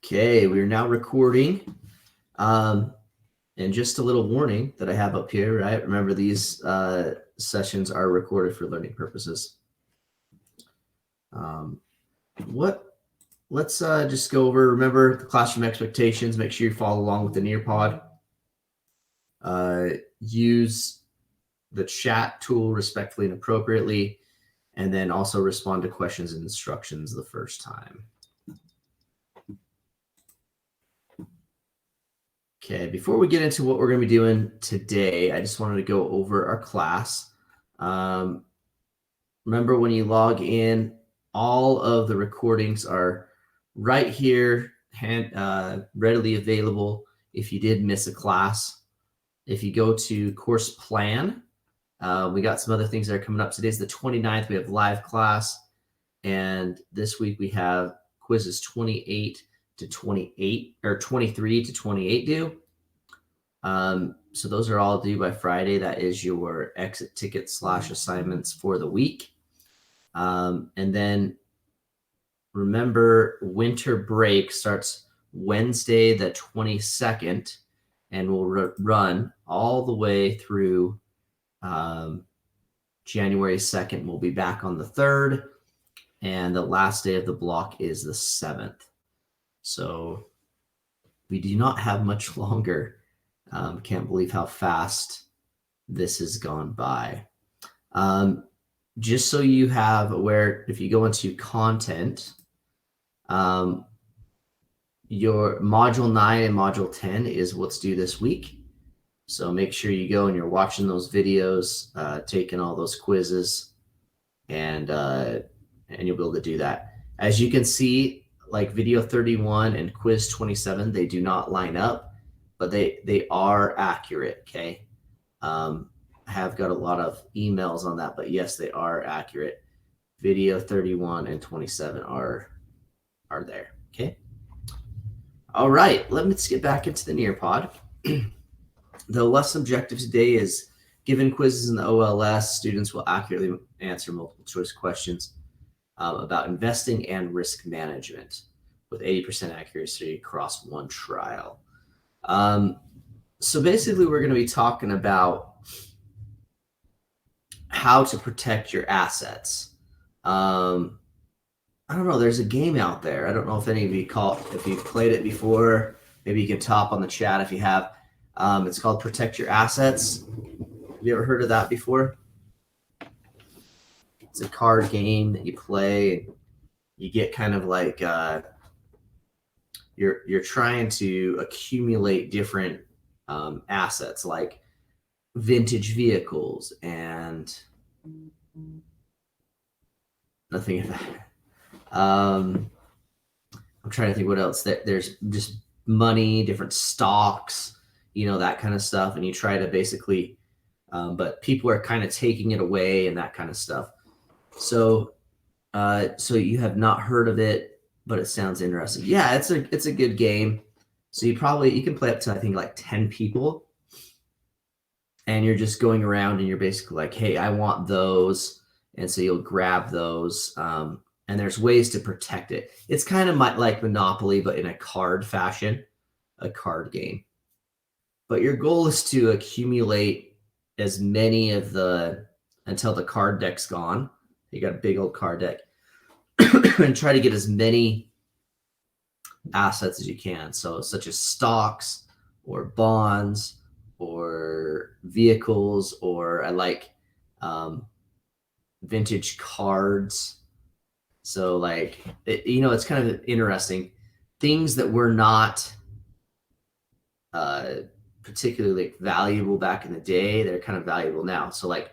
Okay, we are now recording. And just a little warning that I have up here, right? Remember, these sessions are recorded for learning purposes. Let's just go over, remember the classroom expectations. Make sure you follow along with the Nearpod. Use the chat tool respectfully and appropriately, and then also respond to questions and instructions the first time. Okay, before we get into what we're going to be doing today, I just wanted to go over our class. Remember, when you log in, all of the recordings are right here, readily available if you did miss a class. If you go to course plan, we got some other things that are coming up. Today's the 29th. We have live class. And this week we have quizzes 28 to 28 or 23 to 28 due. So those are all due by Friday. That is your exit ticket / assignments for the week. And then remember, winter break starts Wednesday the 22nd and will run all the way through January 2nd. We'll be back on the 3rd, and the last day of the block is the 7th. So we do not have much longer. Can't believe how fast this has gone by. Just so you have aware, if you go into content, your module 9 and module 10 is what's due this week. So make sure you go and you're watching those videos, taking all those quizzes, and you'll be able to do that. As you can see, like video 31 and quiz 27, they do not line up, but they are accurate, okay? I have got a lot of emails on that, but yes, they are accurate. Video 31 and 27 are there, okay? All right, let's get back into the Nearpod. The lesson objective today is, given quizzes in the OLS, students will accurately answer multiple choice questions about investing and risk management with 80% accuracy across one trial. So basically, we're going to be talking about how to protect your assets. I don't know. There's a game out there. I don't know if any of you if you've played it before. Maybe you can top on the chat if you have. It's called Protect Your Assets. Have you ever heard of that before? It's a card game that you play. You get kind of like you're trying to accumulate different assets, like vintage vehicles and nothing of that. I'm trying to think what else. There's just money, different stocks, that kind of stuff. And you try to basically, but people are kind of taking it away and that kind of stuff. So you have not heard of it, but it sounds interesting. Yeah, it's a good game. So you can play up to, I think, like 10 people. And you're just going around and you're basically like, hey, I want those. And so you'll grab those. And there's ways to protect it. It's kind of like Monopoly, but in a card fashion, a card game. But your goal is to accumulate as many until the card deck's gone. You got a big old card deck. And try to get as many assets as you can. So such as stocks or bonds or vehicles, or I like vintage cards. So like, it's kind of interesting. Things that were not particularly valuable back in the day, they're kind of valuable now. So like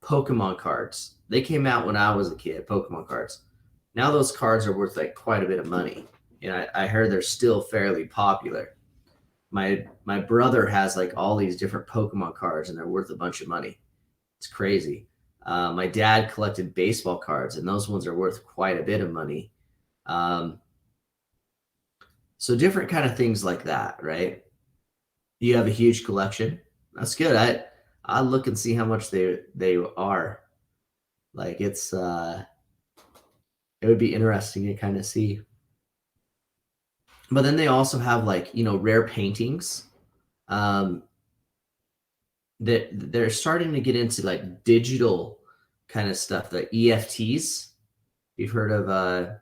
Pokemon cards, they came out when I was a kid, Pokemon cards. Now those cards are worth like quite a bit of money. And I heard they're still fairly popular. My brother has like all these different Pokemon cards and they're worth a bunch of money. It's crazy. My dad collected baseball cards, and those ones are worth quite a bit of money. So different kind of things like that, right? You have a huge collection. That's good. I look and see how much they are. Like it would be interesting to kind of see. But then they also have like, rare paintings. That they're starting to get into like digital kind of stuff, the EFTs. You've heard of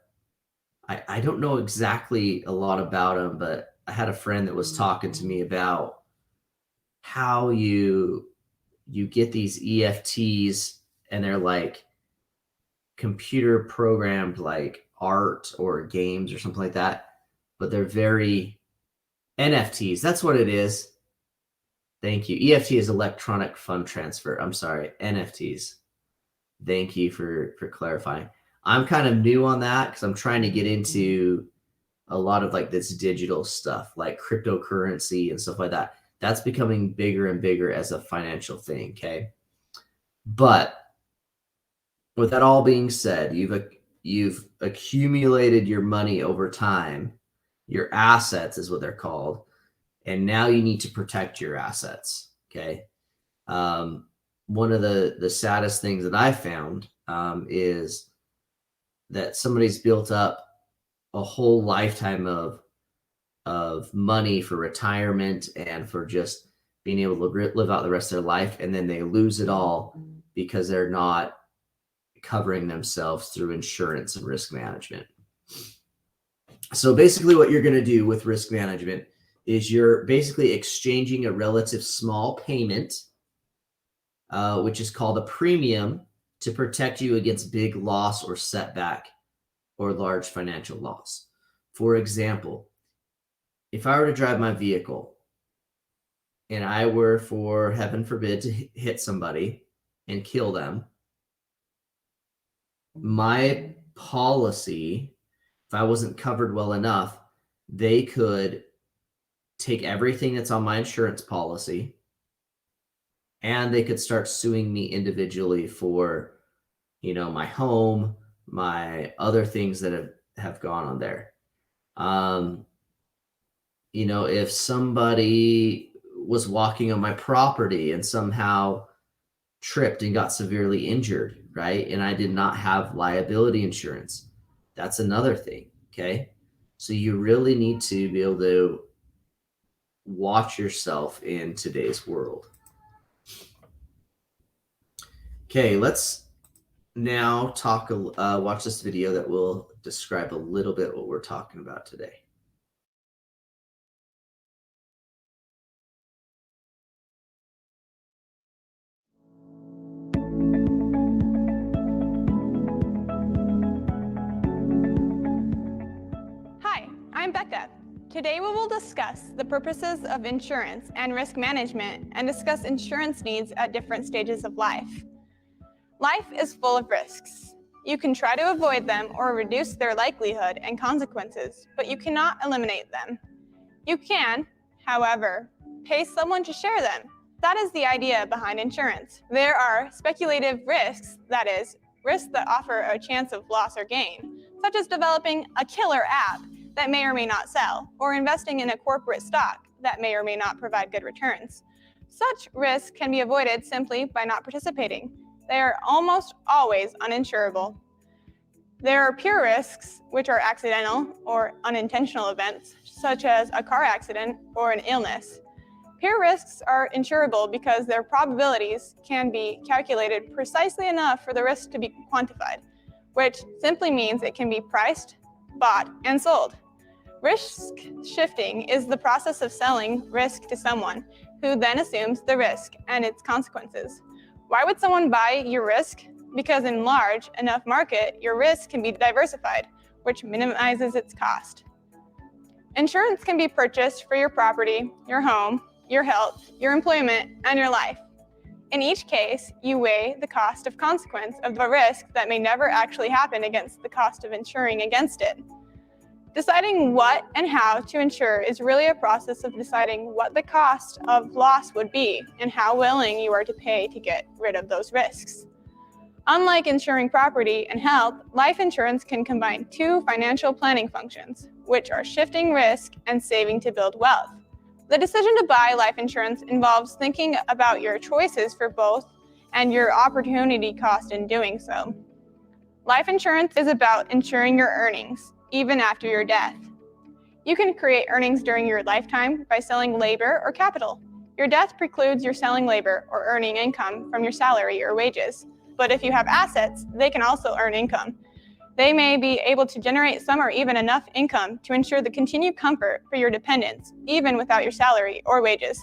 I don't know exactly a lot about them, but I had a friend that was talking to me about how you get these EFTs, and they're like computer programmed like art or games or something like that, but they're very NFTs. That's what it is. Thank you. EFT is electronic fund transfer. I'm sorry, NFTs. Thank you for clarifying. I'm kind of new on that because I'm trying to get into a lot of like this digital stuff, like cryptocurrency and stuff like that. That's becoming bigger and bigger as a financial thing. Okay. But with that all being said, you've accumulated your money over time. Your assets is what they're called, and now you need to protect your assets. Okay. One of the saddest things that I found is that somebody's built up a whole lifetime of money for retirement and for just being able to live out the rest of their life, and then they lose it all because they're not covering themselves through insurance and risk management. So basically what you're going to do with risk management is you're basically exchanging a relative small payment, which is called a premium, to protect you against big loss or setback or large financial loss. For example, if I were to drive my vehicle and I were, for heaven forbid, to hit somebody and kill them, my policy, if I wasn't covered well enough, they could take everything that's on my insurance policy and they could start suing me individually for, my home, my other things that have gone on there. If somebody was walking on my property and somehow tripped and got severely injured, right? And I did not have liability insurance. That's another thing, okay? So you really need to be able to watch yourself in today's world. Okay, let's now watch this video that will describe a little bit what we're talking about today. Hi, I'm Becca. Today we will discuss the purposes of insurance and risk management and discuss insurance needs at different stages of life. Life is full of risks. You can try to avoid them or reduce their likelihood and consequences, but you cannot eliminate them. You can, however, pay someone to share them. That is the idea behind insurance. There are speculative risks, that is, risks that offer a chance of loss or gain, such as developing a killer app that may or may not sell, or investing in a corporate stock that may or may not provide good returns. Such risks can be avoided simply by not participating. They are almost always uninsurable. There are pure risks, which are accidental or unintentional events, such as a car accident or an illness. Pure risks are insurable because their probabilities can be calculated precisely enough for the risk to be quantified, which simply means it can be priced, bought, and sold. Risk shifting is the process of selling risk to someone who then assumes the risk and its consequences. Why would someone buy your risk? Because in large enough market, your risk can be diversified, which minimizes its cost. Insurance can be purchased for your property, your home, your health, your employment, and your life. In each case, you weigh the cost of consequence of the risk that may never actually happen against the cost of insuring against it. Deciding what and how to insure is really a process of deciding what the cost of loss would be and how willing you are to pay to get rid of those risks. Unlike insuring property and health, life insurance can combine two financial planning functions, which are shifting risk and saving to build wealth. The decision to buy life insurance involves thinking about your choices for both and your opportunity cost in doing so. Life insurance is about ensuring your earnings, even after your death. You can create earnings during your lifetime by selling labor or capital. Your death precludes your selling labor or earning income from your salary or wages. But if you have assets, they can also earn income. They may be able to generate some or even enough income to ensure the continued comfort for your dependents, even without your salary or wages.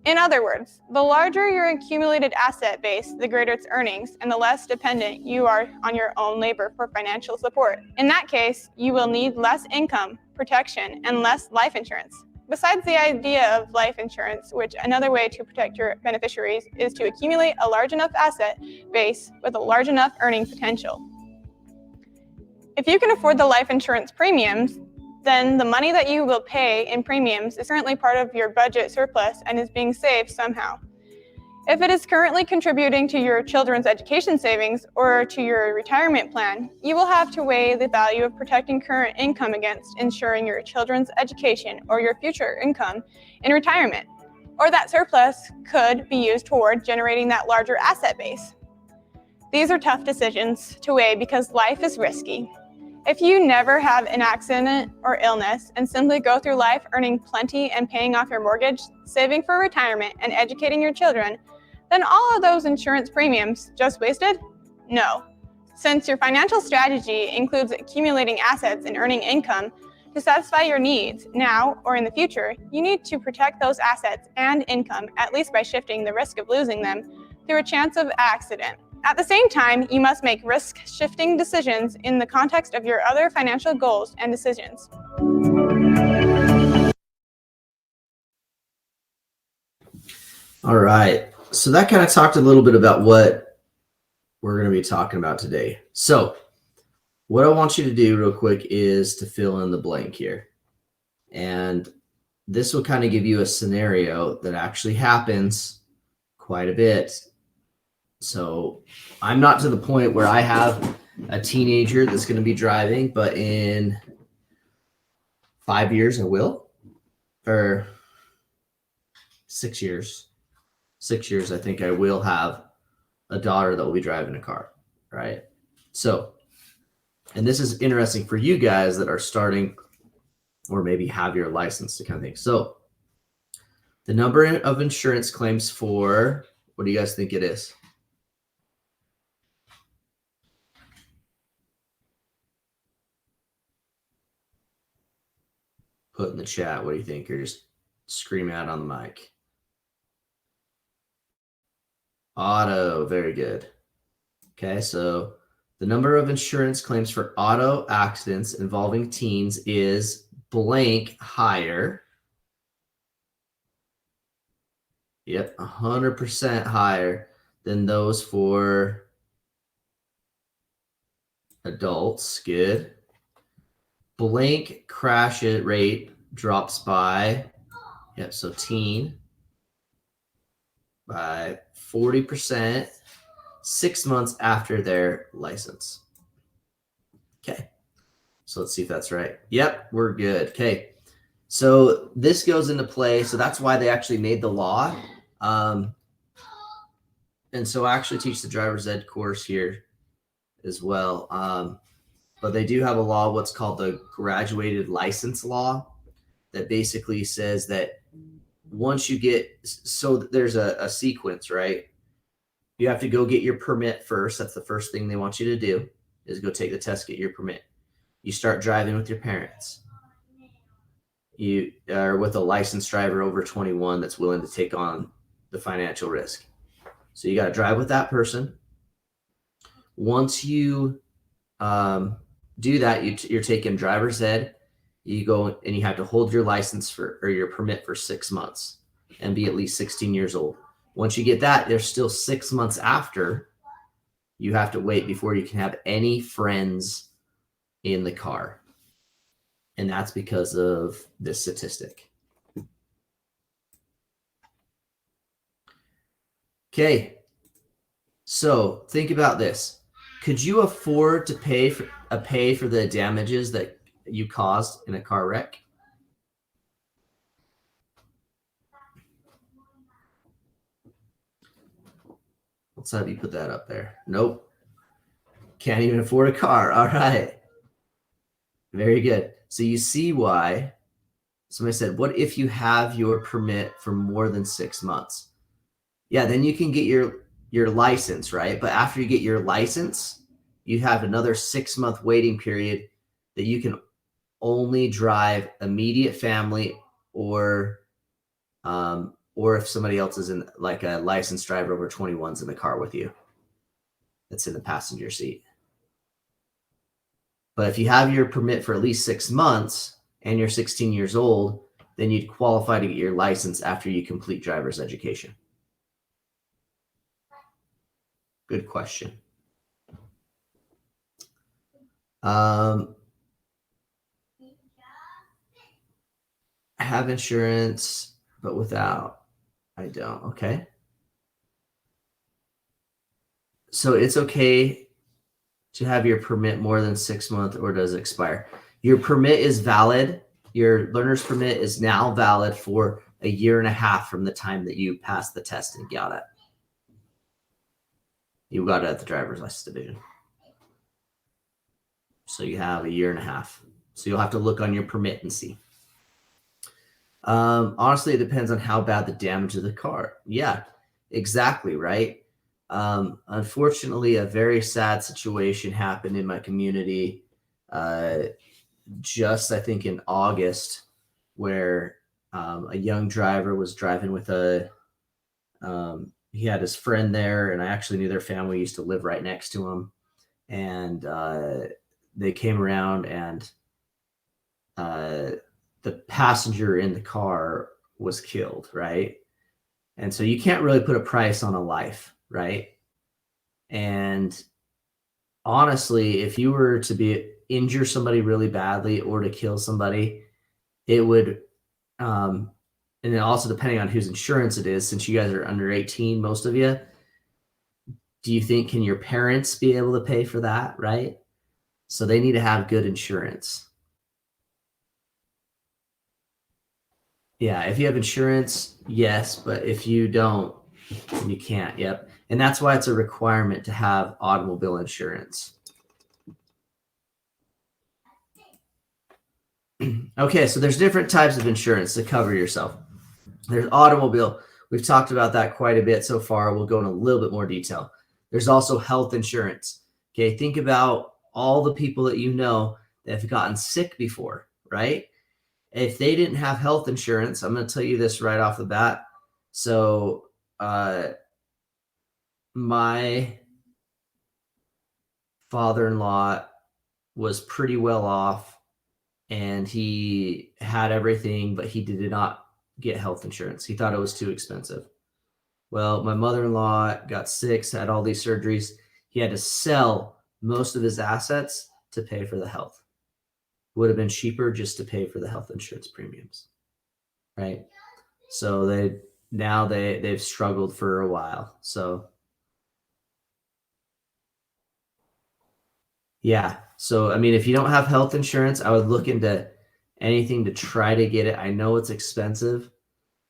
In other words, the larger your accumulated asset base, the greater its earnings, and the less dependent you are on your own labor for financial support. In that case, you will need less income, protection, and less life insurance. Besides the idea of life insurance, which another way to protect your beneficiaries is to accumulate a large enough asset base with a large enough earning potential. If you can afford the life insurance premiums, then the money that you will pay in premiums is currently part of your budget surplus and is being saved somehow. If it is currently contributing to your children's education savings or to your retirement plan, you will have to weigh the value of protecting current income against ensuring your children's education or your future income in retirement. Or that surplus could be used toward generating that larger asset base. These are tough decisions to weigh because life is risky. If you never have an accident or illness and simply go through life earning plenty and paying off your mortgage, saving for retirement, and educating your children, then all of those insurance premiums just wasted? No. Since your financial strategy includes accumulating assets and earning income to satisfy your needs now or in the future, you need to protect those assets and income, at least by shifting the risk of losing them through a chance of accident. At the same time, you must make risk-shifting decisions in the context of your other financial goals and decisions. All right. So that kind of talked a little bit about what we're going to be talking about today. So what I want you to do real quick is to fill in the blank here. And this will kind of give you a scenario that actually happens quite a bit. So I'm not to the point where I have a teenager that's going to be driving, but in 5 years I will, or 6 years. 6 years, I think I will have a daughter that will be driving a car, right? So, and this is interesting for you guys that are starting or maybe have your license to kind of thing. So the number of insurance claims for, what do you guys think it is? Put in the chat, what do you think? Or just scream out on the mic. Auto, very good. Okay, so the number of insurance claims for auto accidents involving teens is blank higher. Yep, 100% higher than those for adults. Good. Blank crash rate drops by, yep, so teen, by 40% 6 months after their license. Okay, so let's see if that's right. Yep, we're good. Okay, so this goes into play. So that's why they actually made the law. And so I actually teach the driver's ed course here as well. But they do have a law, what's called the graduated license law, that basically says that once you get, so there's a sequence, right? You have to go get your permit first. That's the first thing they want you to do, is go take the test, get your permit. You start driving with your parents. You are with a licensed driver over 21 that's willing to take on the financial risk. So you got to drive with that person. Once you do that, you're taking driver's ed. You go and you have to hold your license for, or your permit for 6 months and be at least 16 years old. Once you get that, there's still 6 months after you have to wait before you can have any friends in the car. And that's because of this statistic. Okay, so think about this. Could you afford to pay for the damages that you caused in a car wreck? Let's have you put that up there. Nope. Can't even afford a car. All right. Very good. So you see why somebody said, what if you have your permit for more than 6 months? Yeah, then you can get your license, right? But after you get your license, you have another 6-month waiting period that you can only drive immediate family or if somebody else is in, like a licensed driver over 21's in the car with you that's in the passenger seat. But if you have your permit for at least 6 months and you're 16 years old, then you'd qualify to get your license after you complete driver's education. Good question. Have insurance, but without. I don't. Okay. So it's okay to have your permit more than 6 months, or does it expire? Your permit is valid. Your learner's permit is now valid for a year and a half from the time that you passed the test and got it. You got it at the driver's license division. So you have a year and a half. So you'll have to look on your permit and see. Honestly, it depends on how bad the damage of the car. Yeah, exactly, right? Unfortunately, a very sad situation happened in my community just, I think, in August, where a young driver was driving with he had his friend there, and I actually knew their family used to live right next to him. And they came around, and the passenger in the car was killed, right? And so you can't really put a price on a life, right? And honestly, if you were to injure somebody really badly or to kill somebody, it would, and then also depending on whose insurance it is, since you guys are under 18, most of you, do you think, can your parents be able to pay for that, right? So they need to have good insurance. Yeah, if you have insurance, yes, but if you don't, you can't. Yep. And that's why it's a requirement to have automobile insurance. Okay, so there's different types of insurance to cover yourself. There's automobile. We've talked about that quite a bit so far. We'll go in a little bit more detail. There's also health insurance. Okay, think about all the people that you know that have gotten sick before, right? If they didn't have health insurance, I'm going to tell you this right off the bat. So my father-in-law was pretty well off, and he had everything, but he did not get health insurance. He thought it was too expensive. Well, my mother-in-law got sick, had all these surgeries. He had to sell most of his assets to pay for the health. Would have been cheaper just to pay for the health insurance premiums, right? So they've struggled for a while. So yeah. So I mean, if you don't have health insurance, I would look into anything to try to get it. I know it's expensive.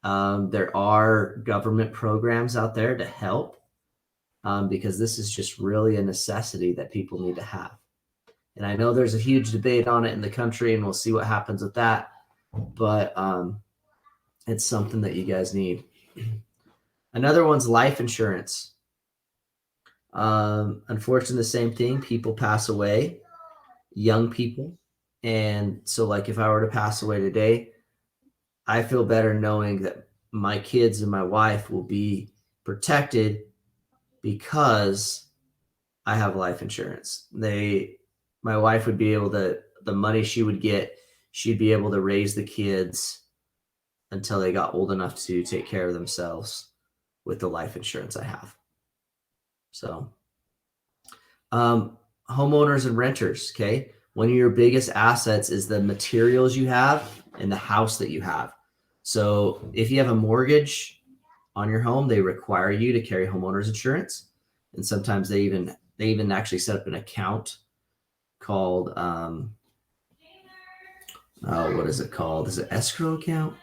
There are government programs out there to help because this is just really a necessity that people need to have. And I know there's a huge debate on it in the country, and we'll see what happens with that. But it's something that you guys need. Another one's life insurance. Unfortunately, the same thing. People pass away, young people. And so, like, if I were to pass away today, I feel better knowing that my kids and my wife will be protected because I have life insurance. My wife would be able to, the money she would get, she'd be able to raise the kids until they got old enough to take care of themselves with the life insurance I have. So, homeowners and renters, okay? One of your biggest assets is the materials you have and the house that you have. So if you have a mortgage on your home, they require you to carry homeowners insurance. And sometimes they even actually set up an account called, what is it called? Is it escrow account?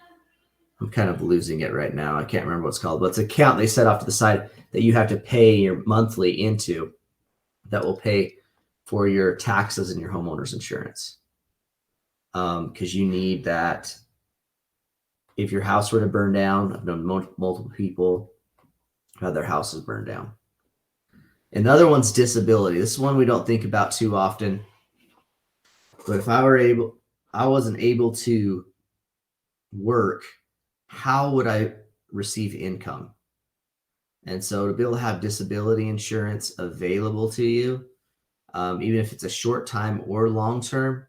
I'm kind of losing it right now. I can't remember what it's called, but it's an account they set off to the side that you have to pay your monthly into that will pay for your taxes and your homeowner's insurance. because you need that. If your house were to burn down, I've known multiple people who had their houses burned down. And the other one's disability. This is one we don't think about too often. But if I wasn't able to work, how would I receive income? And so to be able to have disability insurance available to you, even if it's a short time or long term,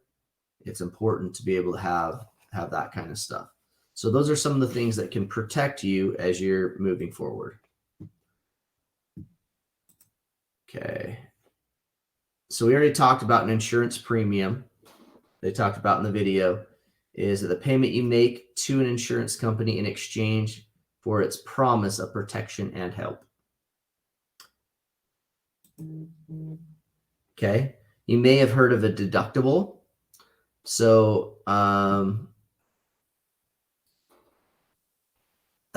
it's important to be able to have that kind of stuff. So those are some of the things that can protect you as you're moving forward. Okay. So we already talked about an insurance premium. They talked about in the video is that the payment you make to an insurance company in exchange for its promise of protection and help. Okay. You may have heard of a deductible. So a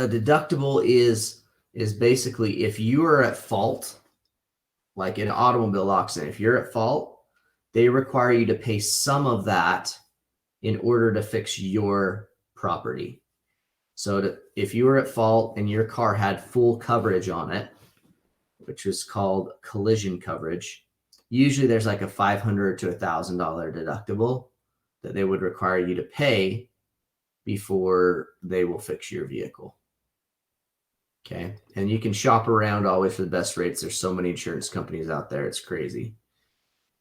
deductible is basically if you are at fault, like in an automobile accident, if you're at fault, they require you to pay some of that in order to fix your property. So if you were at fault and your car had full coverage on it, which is called collision coverage, usually there's like a $500 to $1,000 deductible that they would require you to pay before they will fix your vehicle. Okay. And you can shop around always for the best rates. There's so many insurance companies out there. It's crazy.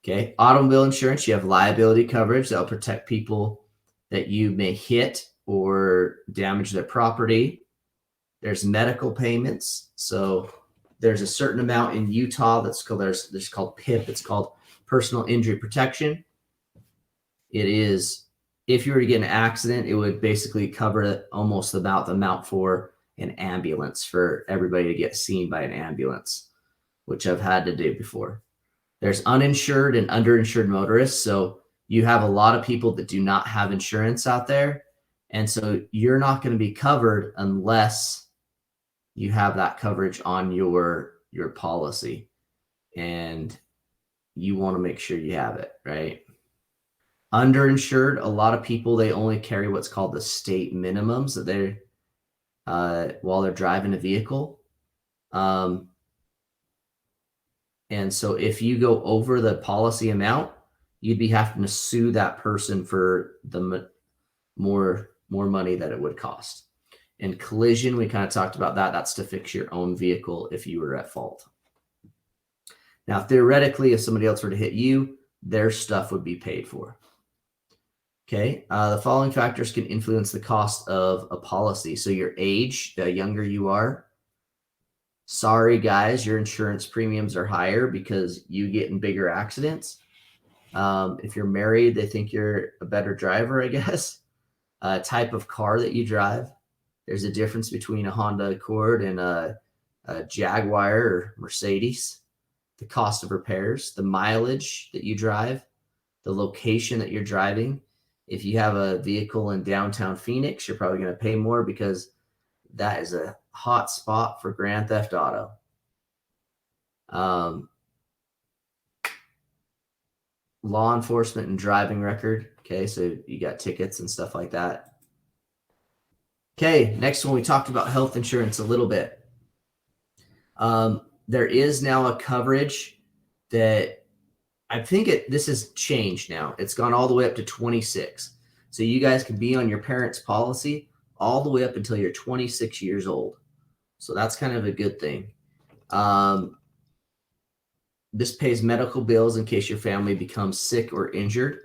Okay. Automobile insurance, you have liability coverage that will protect people that you may hit or damage their property. There's medical payments. So there's a certain amount in Utah that's called, there's called PIP. It's called personal injury protection. It is, if you were to get in an accident, it would basically cover almost about the amount for an ambulance, for everybody to get seen by an ambulance, which I've had to do before. There's uninsured and underinsured motorists. So you have a lot of people that do not have insurance out there. And so you're not going to be covered unless you have that coverage on your policy. And you want to make sure you have it, right? Underinsured, a lot of people, they only carry what's called the state minimums that they're while they're driving a vehicle. And so if you go over the policy amount, you'd be having to sue that person for the more money that it would cost. And collision, we kind of talked about that. That's to fix your own vehicle if you were at fault. Now, theoretically, if somebody else were to hit you, their stuff would be paid for. Okay, the following factors can influence the cost of a policy. So your age, the younger you are. Sorry, guys, your insurance premiums are higher because you get in bigger accidents. If you're married, they think you're a better driver, I guess. Type of car that you drive. There's a difference between a Honda Accord and a Jaguar or Mercedes. The cost of repairs, the mileage that you drive, the location that you're driving. If you have a vehicle in downtown Phoenix, you're probably going to pay more because that is a hot spot for Grand Theft Auto. Law enforcement and driving record. Okay, so you got tickets and stuff like that. Okay, next one, we talked about health insurance a little bit. There is now a coverage that I think this has changed now. It's gone all the way up to 26. So you guys can be on your parents' policy all the way up until you're 26 years old. So that's kind of a good thing. This pays medical bills in case your family becomes sick or injured.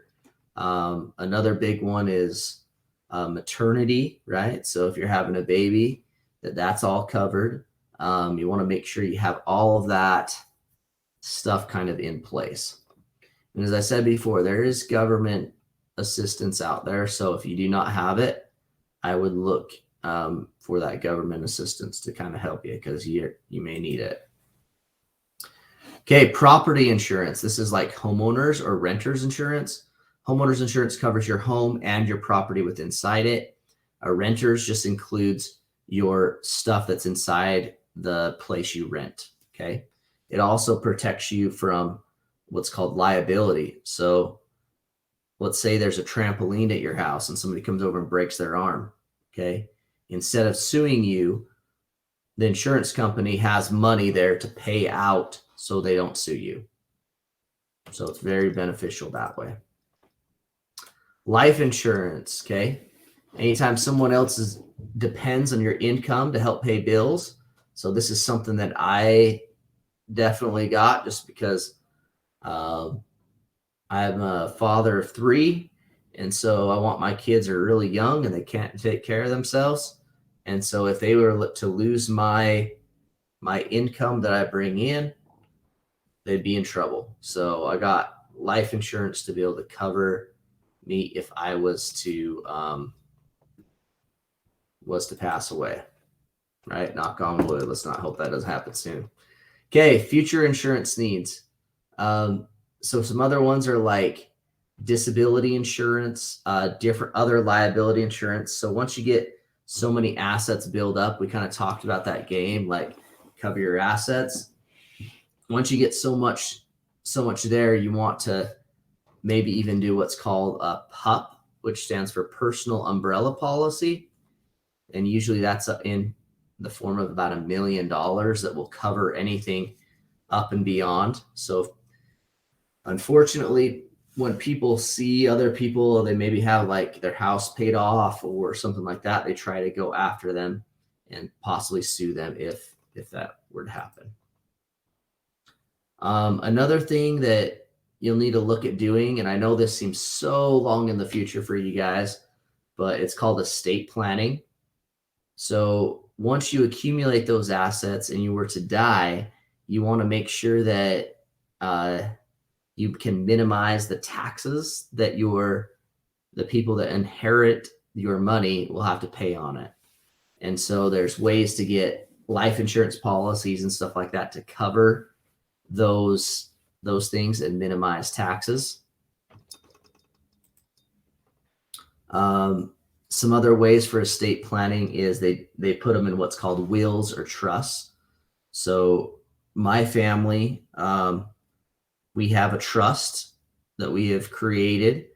Another big one is maternity, right? So if you're having a baby, that's all covered. You want to make sure you have all of that stuff kind of in place. And as I said before, there is government assistance out there. So if you do not have it, I would look for that government assistance to kind of help you because you may need it. Okay, property insurance. This is like homeowners or renters insurance. Homeowners insurance covers your home and your property with inside it. A renters just includes your stuff that's inside the place you rent. Okay. It also protects you from what's called liability. So let's say there's a trampoline at your house and somebody comes over and breaks their arm. Okay. Instead of suing you, the insurance company has money there to pay out so they don't sue you. So it's very beneficial that way. Life insurance. Okay. Anytime someone else depends on your income to help pay bills. So this is something that I definitely got just because I'm a father of 3. And so I want my kids are really young and they can't take care of themselves. And so if they were to lose my income that I bring in, they'd be in trouble. So I got life insurance to be able to cover me if I was to pass away. Right? Knock on wood. Let's not hope that doesn't happen soon. Okay, future insurance needs. So some other ones are like disability insurance, different other liability insurance. So once you get so many assets build up, we kind of talked about that game, like cover your assets. Once you get so much there, you want to maybe even do what's called a PUP, which stands for personal umbrella policy. And usually that's in the form of about $1 million that will cover anything up and beyond. So unfortunately, when people see other people, they maybe have like their house paid off or something like that, they try to go after them and possibly sue them if that were to happen. Another thing that you'll need to look at doing, and I know this seems so long in the future for you guys, but it's called estate planning. So once you accumulate those assets and you were to die, you want to make sure that you can minimize the taxes that the people that inherit your money will have to pay on it. And so there's ways to get life insurance policies and stuff like that to cover those things and minimize taxes. Some other ways for estate planning is they put them in what's called wills or trusts. So my family, we have a trust that we have created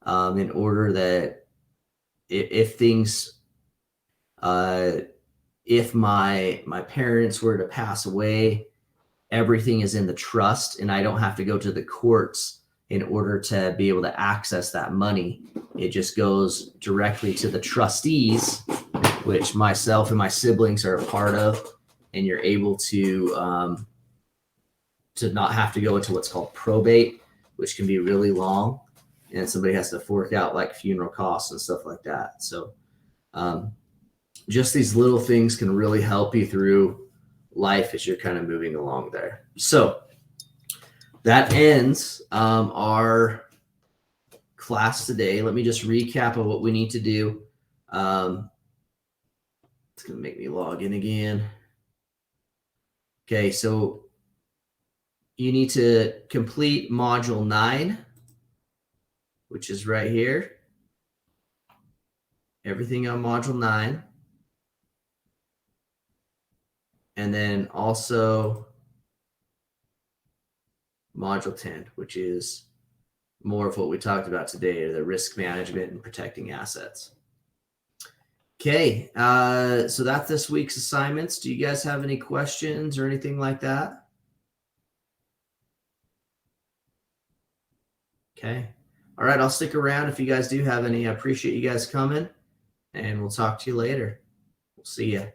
in order that if things, if my parents were to pass away, everything is in the trust and I don't have to go to the courts in order to be able to access that money. It just goes directly to the trustees, which myself and my siblings are a part of, and you're able to not have to go into what's called probate, which can be really long, and somebody has to fork out like funeral costs and stuff like that. So just these little things can really help you through life as you're kind of moving along there. So that ends our class today. Let me just recap of what we need to do. It's going to make me log in again. Okay, so you need to complete module 9, which is right here. Everything on module 9. And then also module 10, which is more of what we talked about today, the risk management and protecting assets. Okay, so that's this week's assignments. Do you guys have any questions or anything like that? Okay. All right, I'll stick around if you guys do have any. I appreciate you guys coming, and we'll talk to you later. We'll see you.